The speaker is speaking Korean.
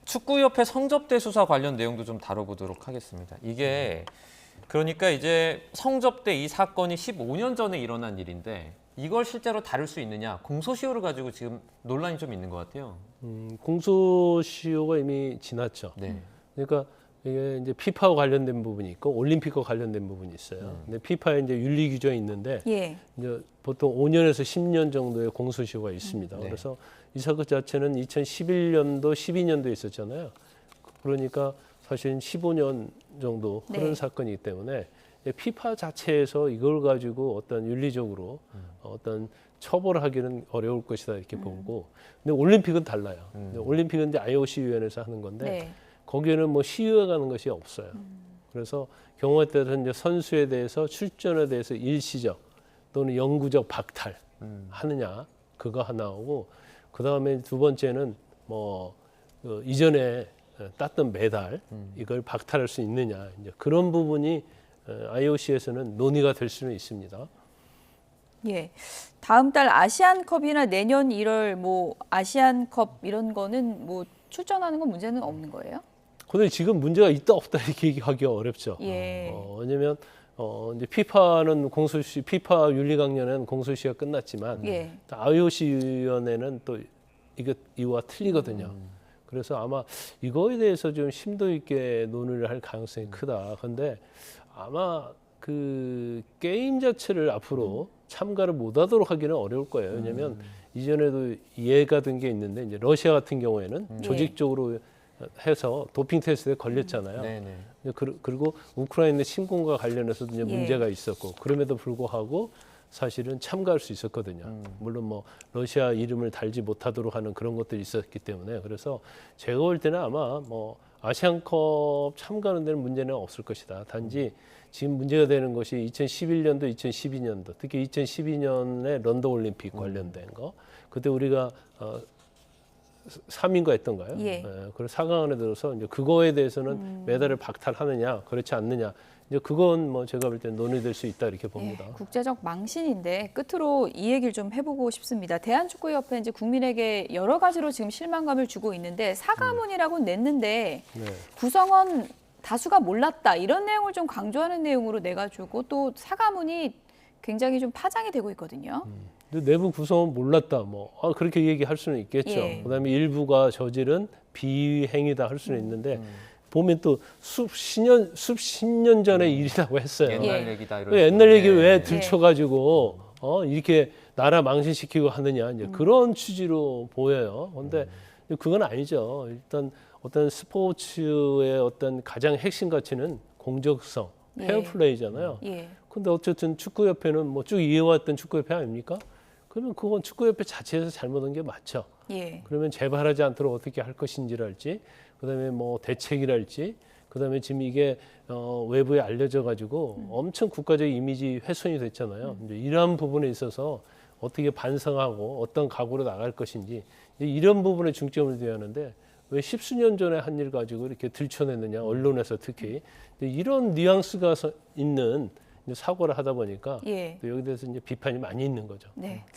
축구협회 성접대 수사 관련 내용도 좀 다뤄보도록 하겠습니다. 이게 그러니까 이제 성접대 이 사건이 15년 전에 일어난 일인데 이걸 실제로 다룰 수 있느냐 공소시효를 가지고 지금 논란이 좀 있는 것 같아요. 공소시효가 이미 지났죠. 네. 그러니까 이게 이제 피파와 관련된 부분이 있고 올림픽과 관련된 부분이 있어요. 근데 피파에 이제 윤리 규정이 있는데 예. 이제 보통 5년에서 10년 정도의 공소시효가 있습니다. 네. 그래서 이 사건 자체는 2011년도, 12년도에 있었잖아요. 그러니까 사실 15년 정도 흐른 네. 사건이기 때문에 피파 자체에서 이걸 가지고 어떤 윤리적으로 어떤 처벌을 하기는 어려울 것이다 이렇게 보고, 근데 올림픽은 달라요. 근데 올림픽은 이제 IOC 위원회에서 하는 건데 네. 거기에는 뭐 시효가는 것이 없어요. 그래서 경우에 따라서 이제 선수에 대해서 출전에 대해서 일시적 또는 영구적 박탈 하느냐 그거 하나고, 그 다음에 두 번째는 뭐 이전에 땄던 메달 이걸 박탈할 수 있느냐, 이제 그런 부분이 IOC에서는 논의가 될 수는 있습니다. 예. 다음 달 아시안컵이나 내년 1월 뭐 아시안컵 이런 거는 뭐 출전하는 건 문제는 없는 거예요? 근데 지금 문제가 있다 없다 이렇게 얘기하기가 어렵죠. 예. 왜냐면 이제 피파는 피파 윤리 강령은 공소시효가 끝났지만 예. IOC 위원회는 또 이와 틀리거든요. 그래서 아마 이거에 대해서 좀 심도 있게 논의를 할 가능성이 크다. 근데 아마 그 게임 자체를 앞으로 참가를 못하도록 하기는 어려울 거예요. 왜냐하면 이전에도 예가 된 게 있는데 이제 러시아 같은 경우에는 조직적으로 해서 도핑 테스트에 걸렸잖아요. 네네. 그리고 우크라이나 침공과 관련해서도 이제 예. 문제가 있었고, 그럼에도 불구하고 사실은 참가할 수 있었거든요. 물론 뭐 러시아 이름을 달지 못하도록 하는 그런 것들이 있었기 때문에, 그래서 제가 볼 때는 아마 뭐 아시안컵 참가하는 데는 문제는 없을 것이다. 단지 지금 문제가 되는 것이 2011년도, 2012년도, 특히 2012년에 런던 올림픽 관련된 거, 그때 우리가 3인가 했던가요? 예. 그래서 4강 안에 들어서 이제 그거에 대해서는 메달을 박탈하느냐, 그렇지 않느냐, 이제 그건 뭐 제가 볼 때 논의될 수 있다 이렇게 봅니다. 예, 국제적 망신인데 끝으로 이 얘기를 좀 해보고 싶습니다. 대한축구협회 이제 국민에게 여러 가지로 지금 실망감을 주고 있는데 사과문이라고 냈는데 네. 구성원 다수가 몰랐다 이런 내용을 좀 강조하는 내용으로 내가지고 또 사과문이 굉장히 좀 파장이 되고 있거든요. 근데 내부 구성은 몰랐다, 뭐 그렇게 얘기할 수는 있겠죠. 예. 그다음에 일부가 저지른 비행이다 할 수는 있는데 보면 또 수십 년 전의 일이라고 했어요. 옛날 예. 얘기다 이런. 왜 옛날 얘기 식으로. 왜 네. 들춰가지고 이렇게 나라 망신시키고 하느냐, 이제 그런 취지로 보여요. 그런데 그건 아니죠. 일단 어떤 스포츠의 어떤 가장 핵심 가치는 공정성, 예. 페어플레이잖아요. 예. 근데 어쨌든 축구협회는 뭐 쭉 이어왔던 축구협회 아닙니까? 그러면 그건 축구협회 자체에서 잘못한 게 맞죠. 예. 그러면 재발하지 않도록 어떻게 할 것인지랄지, 그다음에 뭐 대책이랄지, 그다음에 지금 이게 외부에 알려져 가지고 엄청 국가적 이미지 훼손이 됐잖아요. 이제 이러한 부분에 있어서 어떻게 반성하고 어떤 각오로 나갈 것인지, 이런 부분에 중점을 둬야 하는데 왜 십수년 전에 한 일 가지고 이렇게 들춰내느냐, 언론에서 특히 이런 뉘앙스가 있는 사고를 하다 보니까 예. 또 여기 대해서 이제 비판이 많이 있는 거죠. 네.